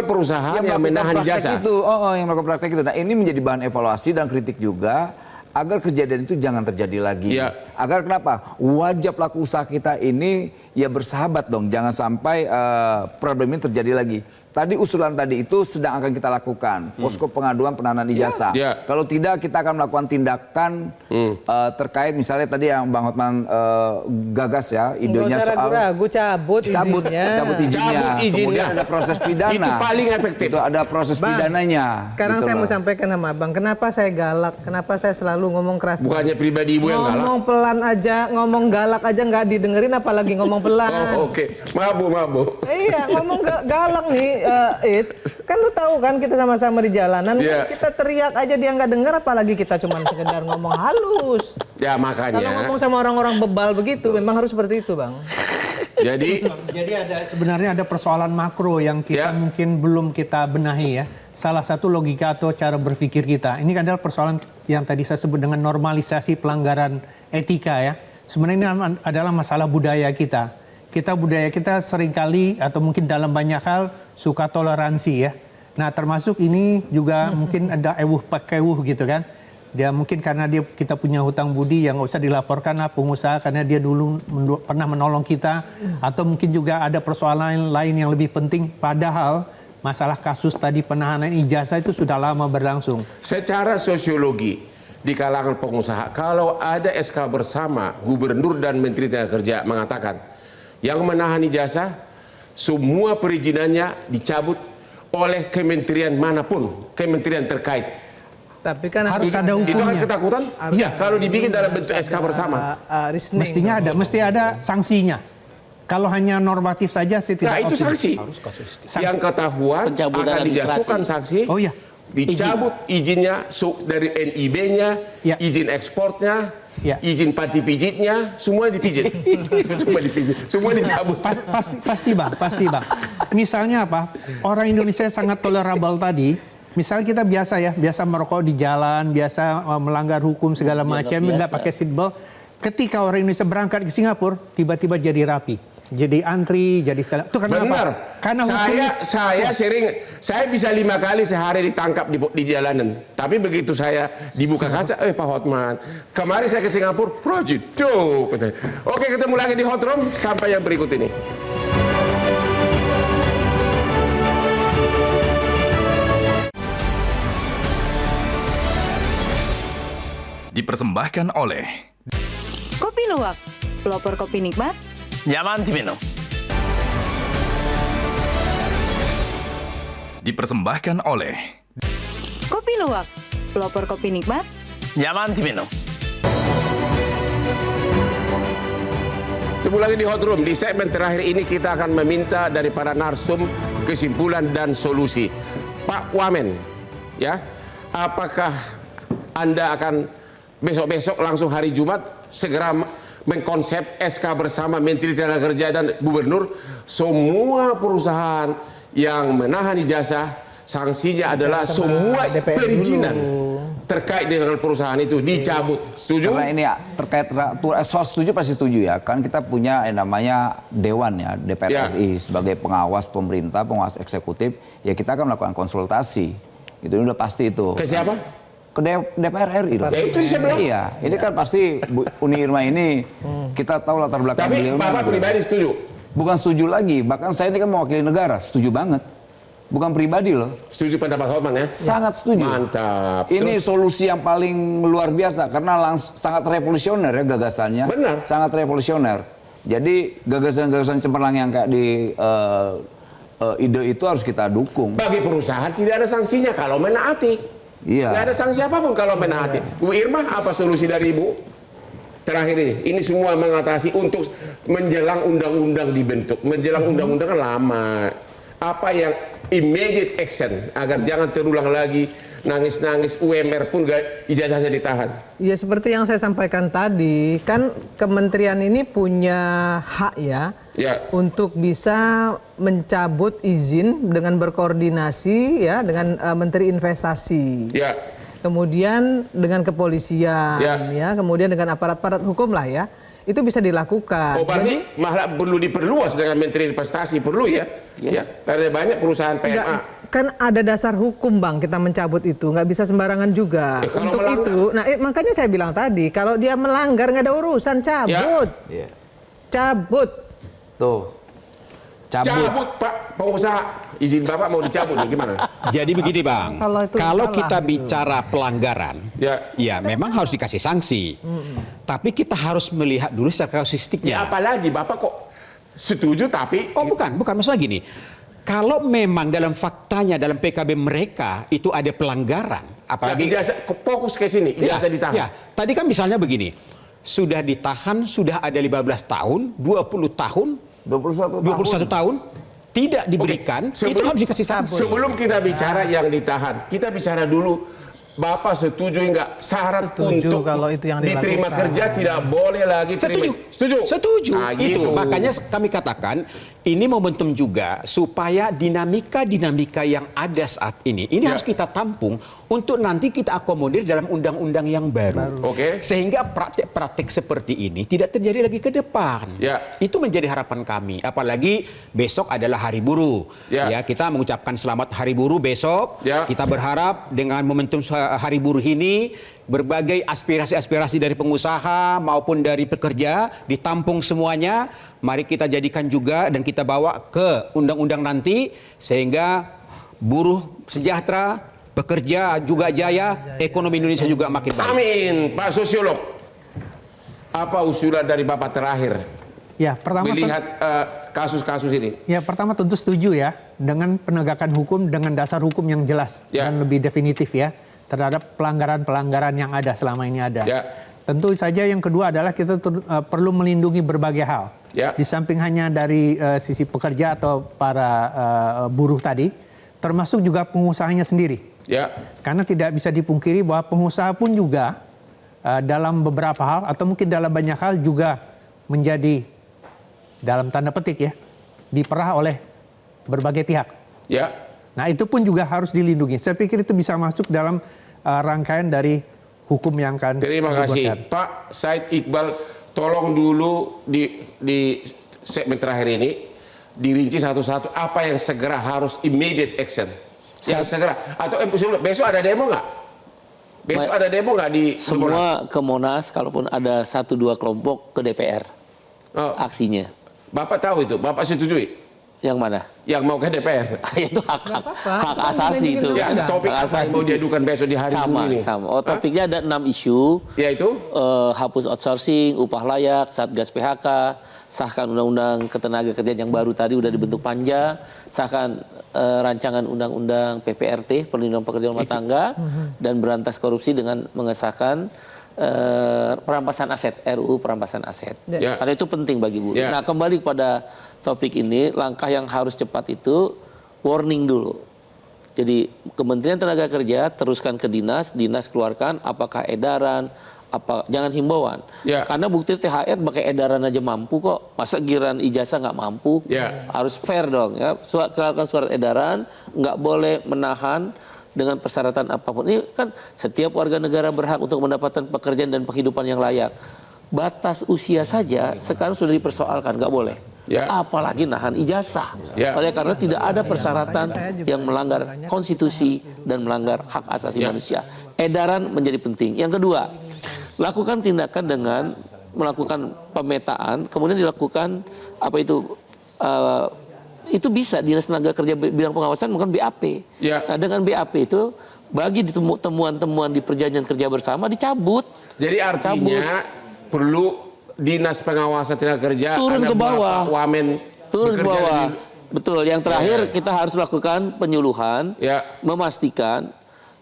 perusahaan yang menahan jasa itu, yang melakukan praktek itu. Nah ini menjadi bahan evaluasi dan kritik juga agar kejadian itu jangan terjadi lagi. Agar kenapa? Wajah pelaku usaha kita ini ya bersahabat dong, jangan sampai problem ini terjadi lagi. Tadi usulan tadi itu sedang akan kita lakukan, posko pengaduan penahanan ijazah. Kalau tidak kita akan melakukan tindakan terkait misalnya tadi yang Bang Hotman gagas ya, idenya soal ragu-ragu cabut izinnya. Kemudian ada proses pidana. Itu paling efektif. Itu ada proses pidananya. Sekarang gitu saya mau loh. sampaikan sama Abang, kenapa saya galak, kenapa saya selalu ngomong keras. Bukannya pribadi Ibu yang galak. Ngomong pelan aja, ngomong galak aja nggak didengerin, apalagi ngomong pelan. Oke. Maaf Bu. Iya, ngomong galak nih, kan lu tahu kan kita sama-sama di jalanan, kita teriak aja dia nggak dengar, apalagi kita cuma sekedar ngomong halus. Ya makanya. Kalau ngomong sama orang-orang bebal begitu, memang harus seperti itu, Bang. Jadi sebenarnya ada persoalan makro yang kita mungkin belum kita benahi ya. Salah satu logika atau cara berpikir kita. Ini adalah persoalan yang tadi saya sebut dengan normalisasi pelanggaran etika ya. Sebenarnya ini adalah masalah budaya kita. Budaya kita seringkali atau mungkin dalam banyak hal suka toleransi ya. Nah termasuk ini juga mungkin ada ewuh pakewuh gitu kan. Dia mungkin karena kita punya hutang budi yang nggak usah dilaporkan lah pengusaha karena dia dulu pernah menolong kita. Atau mungkin juga ada persoalan lain yang lebih penting padahal masalah kasus tadi penahanan ijazah itu sudah lama berlangsung. Secara sosiologi di kalangan pengusaha, kalau ada SK bersama gubernur dan menteri tenaga kerja mengatakan yang menahan ijazah semua perizinannya dicabut oleh kementerian manapun, kementerian terkait. Tapi kan harus ada hukumnya. Itu kan ketakutan? Iya, kalau dibikin dalam bentuk SK bersama. Mestinya ada, mesti ada sanksinya. Kalau hanya normatif saja sih tidak. Nah, itu sanksi. Yang ketahuan akan dijatuhkan sanksi. Oh iya. Dicabut izinnya dari NIB-nya, izin ekspornya, izin panti pijitnya, semua dipijit. Semua dicabut. Pasti bang. Misalnya apa? Orang Indonesia sangat tolerable tadi. Misalnya kita biasa merokok di jalan, biasa melanggar hukum segala macam, nggak pakai seatbelt. Ketika orang Indonesia berangkat ke Singapura, tiba-tiba jadi rapi. Jadi antri, jadi segala. Itu karena benar. apa? Karena saya bisa 5 kali sehari ditangkap di jalanan. Tapi begitu saya dibuka kaca, Pak Hotman, kemarin saya ke Singapura, rajin. Oke, ketemu lagi di Hot Room sampai yang berikut ini. Dipersembahkan oleh Kopi Luwak, pelopor kopi nikmat, nyaman diminum. Dipersembahkan oleh Kopi Luwak, pelopor kopi nikmat, nyaman diminum. Ketemu lagi di Hot Room. Di segmen terakhir ini kita akan meminta dari para narsum kesimpulan dan solusi. Pak Wamen, ya, apakah Anda akan besok-besok langsung hari Jumat segera mengkonsep SK bersama Menteri Tenaga Kerja dan Gubernur, semua perusahaan yang menahan ijazah sanksinya adalah semua perizinan terkait dengan perusahaan itu dicabut. Setuju? Karena ini terkait setuju pasti setuju ya. Kan kita punya yang namanya Dewan ya, DPR RI sebagai pengawas pemerintah, pengawas eksekutif, ya kita akan melakukan konsultasi. Itu udah pasti itu. Ke siapa? Ke DPR RI. Ya, itu saya bilang. Iya, ini kan pasti Bu Uni Irma ini kita tahu latar belakang beliau. Tapi Bapak pribadi setuju? Bukan setuju lagi, bahkan saya ini kan mewakili negara, setuju banget. Bukan pribadi loh. Setuju pendapat Hotman ya? Sangat setuju. Mantap. Ini solusi yang paling luar biasa karena sangat revolusioner ya gagasannya. Benar. Sangat revolusioner. Jadi gagasan-gagasan cemerlang yang kayak di ide itu harus kita dukung. Bagi perusahaan tidak ada sanksinya kalau menaati. Iya. Nggak ada sanksi apapun kalau menaati. Bu Irma, apa solusi dari Ibu? Terakhir ini semua mengatasi untuk menjelang undang-undang dibentuk. Menjelang undang-undang kan lama. Apa yang immediate action agar jangan terulang lagi nangis-nangis UMR pun ijazahnya ditahan. Ya seperti yang saya sampaikan tadi, kan kementerian ini punya hak ya untuk bisa mencabut izin dengan berkoordinasi ya dengan Menteri Investasi. Ya. Kemudian dengan kepolisian ya, kemudian dengan aparat-aparat hukum lah ya. Itu bisa dilakukan. Oh, berarti malah perlu diperluas dengan Menteri Investasi, perlu ya? Ya, karena banyak perusahaan PMA. Kan ada dasar hukum bang kita mencabut itu, nggak bisa sembarangan juga. Untuk melanggar, itu, nah makanya saya bilang tadi, kalau dia melanggar nggak ada urusan, cabut. Ya. Cabut. Tuh. Cabut Pak pengusaha, izin Bapak mau dicabut nih gimana? Jadi begini Bang, kalau kita bicara pelanggaran, ya memang harus dikasih sanksi. Tapi kita harus melihat dulu secara kasuistiknya. Ya, apalagi Bapak kok setuju tapi... Oh bukan masalah gini. Kalau memang dalam faktanya, dalam PKB mereka itu ada pelanggaran. Apalagi fokus ke sini, ijazah ditahan. Ya, tadi kan misalnya begini, sudah ditahan, sudah ada 15 tahun, 20 tahun, 21 tahun tidak diberikan, itu harus dikasih sanksi. Sebelum kita bicara yang ditahan, kita bicara dulu Bapak setuju nggak syarat Setuju untuk kalau itu yang diterima dilakukan. kerja tidak boleh lagi terima. Setuju? Setuju. Nah, Itu gitu. makanya kami katakan ini momentum juga supaya dinamika-dinamika yang ada saat ini harus kita tampung untuk nanti kita akomodir dalam undang-undang yang baru. Oke. Sehingga praktek-praktek seperti ini tidak terjadi lagi ke depan. Ya. Itu menjadi harapan kami. Apalagi besok adalah Hari Buruh. Ya. Ya, kita mengucapkan selamat Hari Buruh besok. Ya. Kita berharap dengan momentum Hari Buruh ini berbagai aspirasi-aspirasi dari pengusaha maupun dari pekerja ditampung semuanya. Mari kita jadikan juga dan kita bawa ke undang-undang nanti sehingga buruh sejahtera, pekerja juga jaya, ekonomi Indonesia juga makin baik. Amin, Pak Sosiolog. Apa usulan dari Bapak terakhir Ya, pertama melihat kasus-kasus ini? Ya, pertama tentu setuju ya dengan penegakan hukum dengan dasar hukum yang jelas dan lebih definitif ya terhadap pelanggaran-pelanggaran yang ada selama ini ada. Ya. Tentu saja yang kedua adalah kita perlu melindungi berbagai hal. Ya. Di samping hanya dari sisi pekerja atau para buruh tadi, termasuk juga pengusahanya sendiri. Ya. Karena tidak bisa dipungkiri bahwa pengusaha pun juga dalam beberapa hal atau mungkin dalam banyak hal juga menjadi dalam tanda petik ya diperah oleh berbagai pihak. Ya. Nah itu pun juga harus dilindungi. Saya pikir itu bisa masuk dalam rangkaian dari hukum yang akan Terima kasih. dibuatkan. Pak Said Iqbal, tolong dulu di segmen terakhir ini dirinci satu-satu apa yang segera harus immediate action. Yang segera. Atau besok ada demo nggak? Besok ada demo nggak di Semua ke Monas, kalaupun ada 1-2 kelompok ke DPR aksinya. Bapak tahu itu? Bapak setujui? Yang mana? Yang mau ke DPR? Itu hak asasi itu. Ya, topik Hak apa yang mau diadukan besok di hari buruh ini? Sama. Oh, topiknya ada 6 isu. Yaitu? Hapus outsourcing, upah layak, Satgas PHK, sahkan undang-undang ketenagakerjaan yang baru tadi udah dibentuk panja, sahkan rancangan undang-undang PPRT, perlindungan pekerja rumah tangga, dan berantas korupsi dengan mengesahkan perampasan aset, RUU perampasan aset. Ya. Karena itu penting bagi buruh. Ya. Nah, kembali pada topik ini, langkah yang harus cepat itu warning dulu. Jadi Kementerian Tenaga Kerja teruskan ke dinas keluarkan apakah edaran, jangan himbauan. Ya. Karena bukti THR pakai edaran aja mampu kok. Masa giran ijazah nggak mampu? Ya. Harus fair dong ya. Keluarkan surat edaran, nggak boleh menahan dengan persyaratan apapun. Ini kan setiap warga negara berhak untuk mendapatkan pekerjaan dan penghidupan yang layak. Batas usia saja sekarang sudah dipersoalkan, nggak boleh. Ya. Apalagi nahan ijazah. Ya. Oleh karena tidak ada persyaratan yang melanggar konstitusi dan melanggar hak asasi manusia. Edaran menjadi penting. Yang kedua, lakukan tindakan dengan melakukan pemetaan, kemudian dilakukan itu bisa Dinas Tenaga Kerja bidang pengawasan melakukan BAP. Ya. Nah, dengan BAP itu bagi temuan-temuan di perjanjian kerja bersama dicabut. Jadi artinya perlu Dinas Pengawasan Tenaga Kerja turun ke bawah, wamen turun ke bekerja bawah. Betul. Yang terakhir Ya. kita harus melakukan penyuluhan, memastikan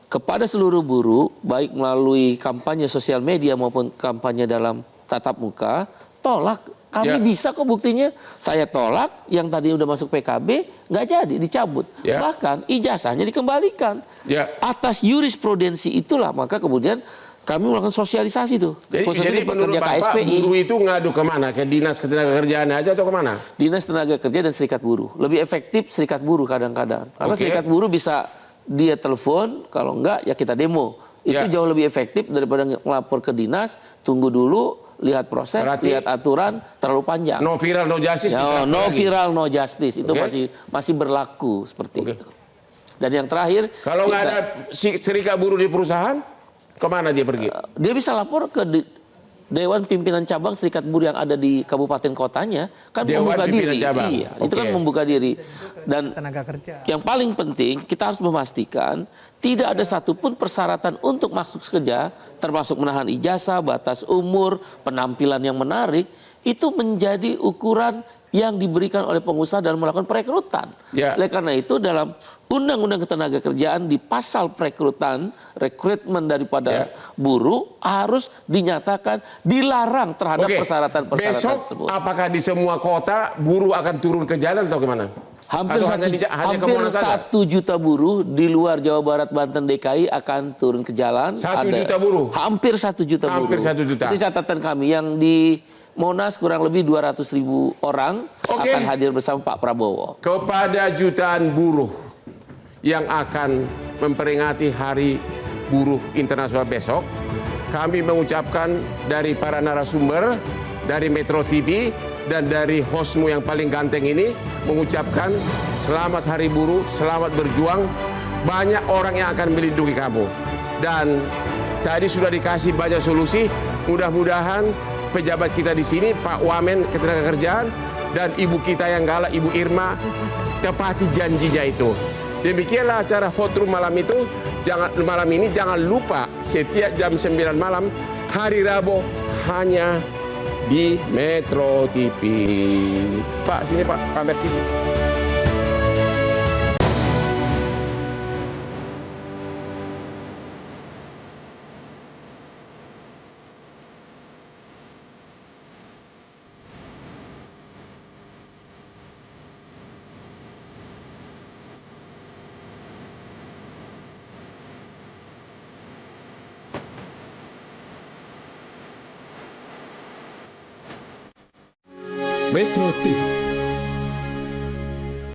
kepada seluruh buruh, baik melalui kampanye sosial media maupun kampanye dalam tatap muka, tolak. Kami bisa kok buktinya. Saya tolak, yang tadi udah masuk PKB, nggak jadi, dicabut. Bahkan ijazahnya dikembalikan. Atas jurisprudensi itulah, maka kemudian kami melakukan sosialisasi tuh. Jadi menurut Bapak, buruh itu ngadu kemana? Ke Dinas Ketenagakerjaan aja atau kemana? Dinas Tenaga Kerja dan Serikat Buruh. Lebih efektif Serikat Buruh kadang-kadang. Karena Serikat Buruh bisa dia telepon, kalau enggak ya kita demo. Itu jauh lebih efektif daripada ngelapor ke dinas, tunggu dulu, lihat proses, lihat aturan, terlalu panjang. No viral, no justice. No viral, no justice. Itu masih berlaku seperti itu. Dan yang terakhir, kalau nggak ada serikat buruh di perusahaan, kemana dia pergi? Dia bisa lapor ke Dewan Pimpinan Cabang Serikat Buruh yang ada di kabupaten kotanya, kan membuka diri. Iya, itu kan membuka diri. Dan yang paling penting, kita harus memastikan tidak ada satupun persyaratan untuk masuk kerja, termasuk menahan ijazah, batas umur, penampilan yang menarik, itu menjadi ukuran yang diberikan oleh pengusaha dalam melakukan perekrutan. Oleh karena itu dalam Undang-Undang Ketenagakerjaan di pasal perekrutan, rekrutmen daripada buruh harus dinyatakan dilarang terhadap persyaratan-persyaratan tersebut. Besok apakah di semua kota buruh akan turun ke jalan atau kemana? Hampir Atau satu, hanya ke hampir Monas saja? 1 juta buruh di luar Jawa Barat, Banten, DKI akan turun ke jalan. 1 juta buruh? Hampir 1 juta Hampir buruh. 1 juta. Itu catatan kami. Yang di Monas kurang lebih 200.000 orang akan hadir bersama Pak Prabowo. Kepada jutaan buruh yang akan memperingati Hari Buruh Internasional besok, kami mengucapkan dari para narasumber, dari Metro TV, dan dari hostmu yang paling ganteng ini, mengucapkan selamat Hari Buruh, selamat berjuang. Banyak orang yang akan melindungi kamu. Dan tadi sudah dikasih banyak solusi. Mudah-mudahan pejabat kita di sini, Pak Wamen Ketenagakerjaan, dan ibu kita yang galak, Ibu Irma, tepati janjinya itu. Demikianlah acara Hot Room malam itu. Malam ini jangan lupa setiap jam 9 malam hari Rabu hanya di Metro TV. Pak, sini Pak, pamer TV. Metro TV